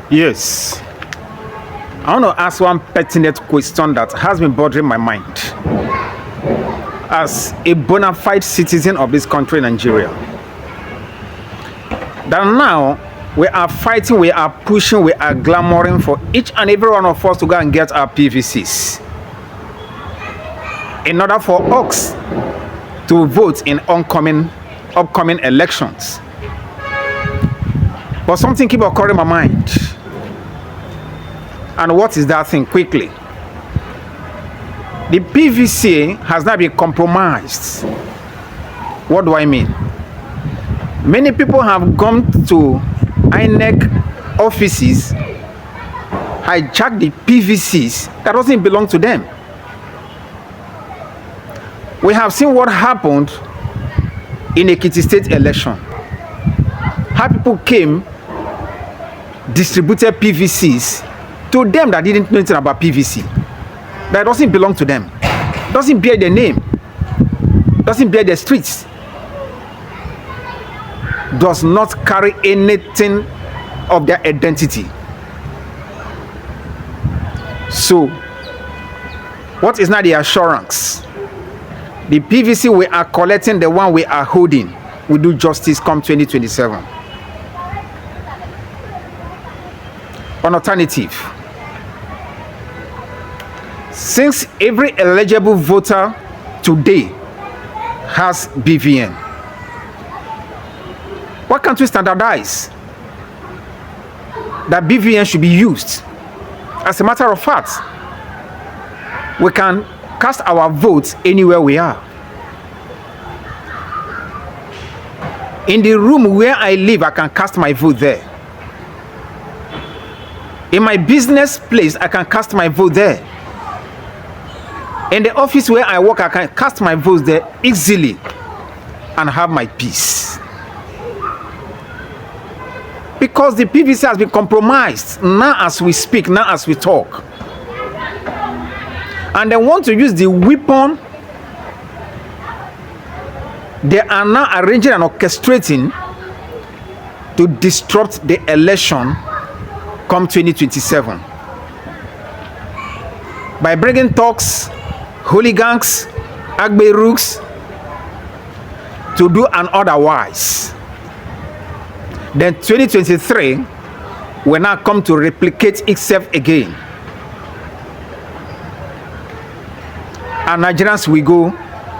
Yes. I want to ask one pertinent question that has been bothering my mind. As a bona fide citizen of this country, Nigeria, that now we are fighting, we are pushing, we are clamoring for each and every one of us to go and get our PVCs in order for us to vote in upcoming elections. But something keep occurring in my mind. And what is that thing? Quickly. The PVC has not been compromised. What do I mean? Many people have gone to Inec offices, hijacked the PVCs that doesn't belong to them. We have seen what happened in Ekiti State election. How people came, distributed PVCs to them that didn't know anything about PVC. That doesn't belong to them. Doesn't bear their name. Doesn't bear their streets. Does not carry anything of their identity. So, what is now the assurance? The PVC we are collecting, the one we are holding, will do justice come 2027. An alternative. Since every eligible voter today has BVN, why can't we standardize that BVN should be used? As a matter of fact, we can cast our votes anywhere we are. In the room where I live, I can cast my vote there. In my business place, I can cast my vote there. In the office where I work, I can cast my vote there easily and have my peace. Because the PVC has been compromised now as we speak, now as we talk. And they want to use the weapon they are now arranging and orchestrating to disrupt the election come 2027. By bringing talks, hooligans, agberuks to do and otherwise. Then 2023 will now come to replicate itself again. And Nigerians will go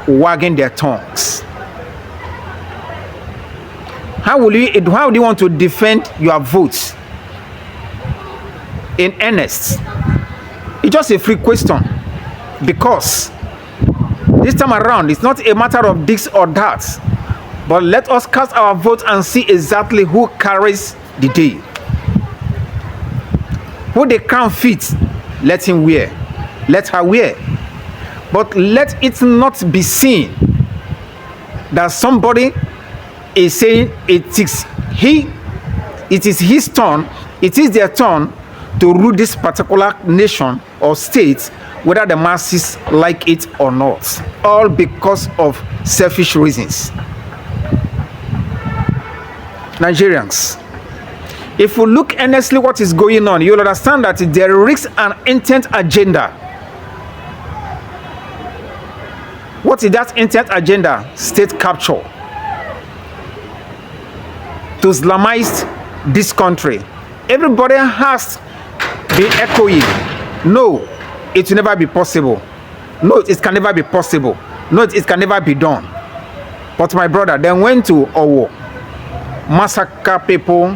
wagging their tongues. How do you want to defend your votes in earnest? It's just a free question. Because this time around, it's not a matter of this or that. But let us cast our vote and see exactly who carries the day. Who the crown fits, let him wear. Let her wear. But let it not be seen that somebody is saying it is his turn, it is their turn to rule this particular nation or state, whether the masses like it or not, all because of selfish reasons. Nigerians, if we look earnestly what is going on, you'll understand that there is an intent agenda. What is that intent agenda? State capture. To Islamize this country. Everybody has been echoing, no, it will never be possible. No, it can never be possible. No, it can never be done. But my brother then went to Owo, massacre people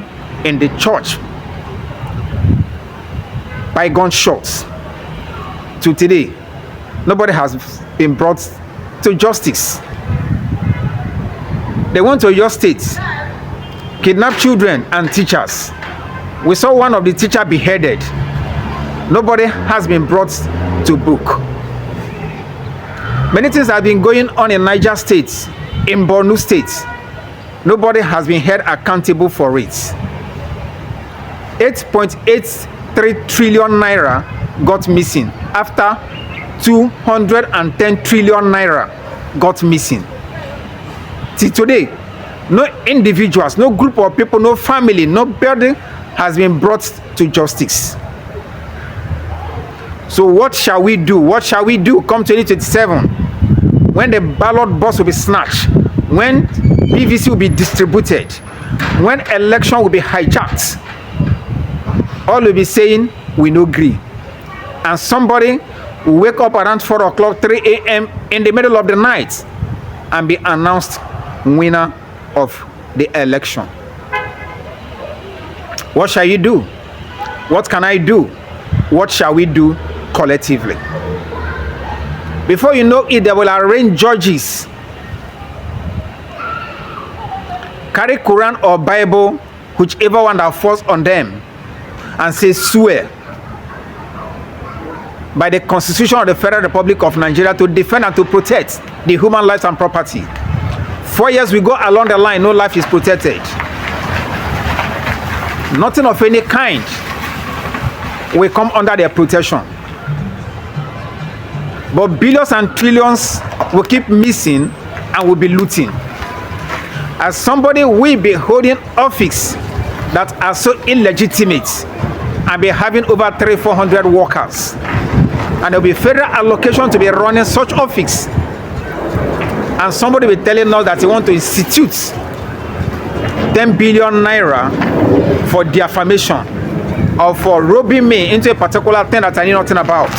in the church by gunshots. To today, nobody has been brought to justice. They went to your state, kidnapped children and teachers. We saw one of the teachers beheaded. Nobody has been brought to book. Many things have been going on in Niger State, in Borno State. Nobody has been held accountable for it. 8.83 trillion naira got missing after 210 trillion naira got missing. Till today, no individuals, no group of people, no family, nobody has been brought to justice. So what shall we do? What shall we do come 2027, when the ballot box will be snatched, when PVC will be distributed, when election will be hijacked? All will be saying, we no agree. And somebody will wake up around 4 o'clock, 3 a.m. in the middle of the night and be announced winner of the election. What shall you do? What can I do? What shall we do collectively? Before you know it, they will arrange judges, carry Quran or Bible, whichever one that falls on them, and say, swear by the Constitution of the Federal Republic of Nigeria to defend and to protect the human lives and property. 4 years we go along the line, no life is protected. Nothing of any kind will come under their protection. But billions and trillions will keep missing and will be looting. As somebody will be holding office that are so illegitimate and be having over 300-400 workers, and there will be federal allocation to be running such office, and somebody will be telling us that he want to institute 10 billion naira for defamation or for robbing me into a particular thing that I know nothing about.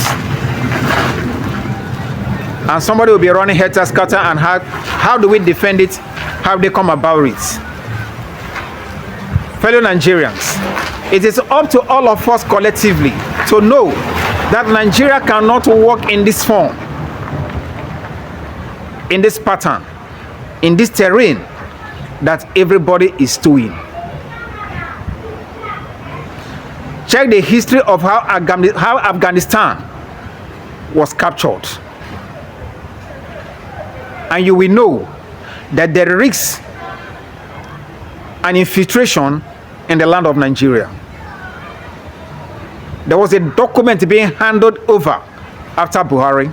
And somebody will be running helter-skelter, and how do we defend it? How do they come about it? Fellow Nigerians, it is up to all of us collectively to know that Nigeria cannot work in this form, in this pattern, in this terrain that everybody is doing. Check the history of how Afghanistan was captured, and you will know that there is an infiltration in the land of Nigeria. There was a document being handed over after Buhari.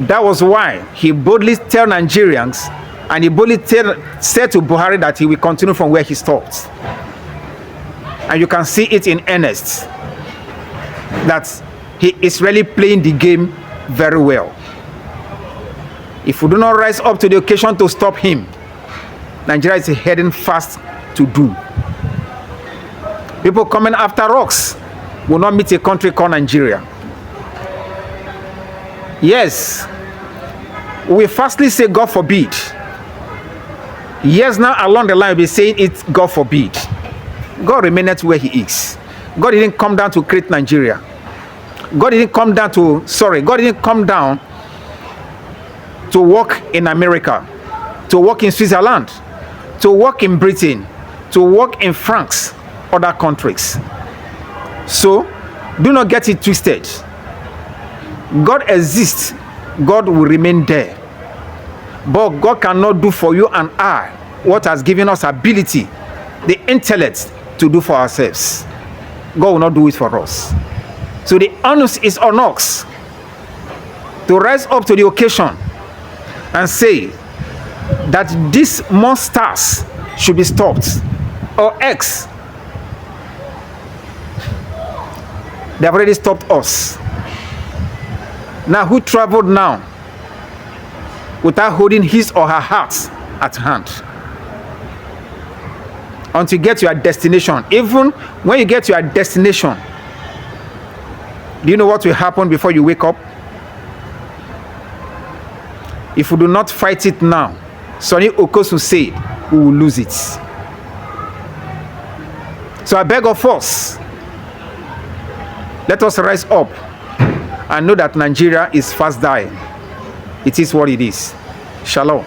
That was why he boldly told Nigerians, and he boldly said to Buhari that he will continue from where he stopped. And you can see it in earnest that he is really playing the game very well. If we do not rise up to the occasion to stop him, Nigeria is heading fast to doom. People coming after us will not meet a country called Nigeria. Yes, we firstly say God forbid. Yes, now along the line we'll be saying it, God forbid. God remaineth where he is. God didn't come down to create Nigeria. God didn't come down to work in America, to work in Switzerland, to work in Britain, to work in France, other countries. So do not get it twisted. God exists, God will remain there. But God cannot do for you and I what has given us ability, the intellect to do for ourselves. God will not do it for us. So the onus is on us to rise up to the occasion and say that these monsters should be stopped, or X. They have already stopped us. Now who traveled now without holding his or her heart at hand? Until you get to your destination. Even when you get to your destination, do you know what will happen before you wake up? If we do not fight it now, Sonny Okosu said, we will lose it. So I beg of us, let us rise up and know that Nigeria is fast dying. It is what it is. Shalom.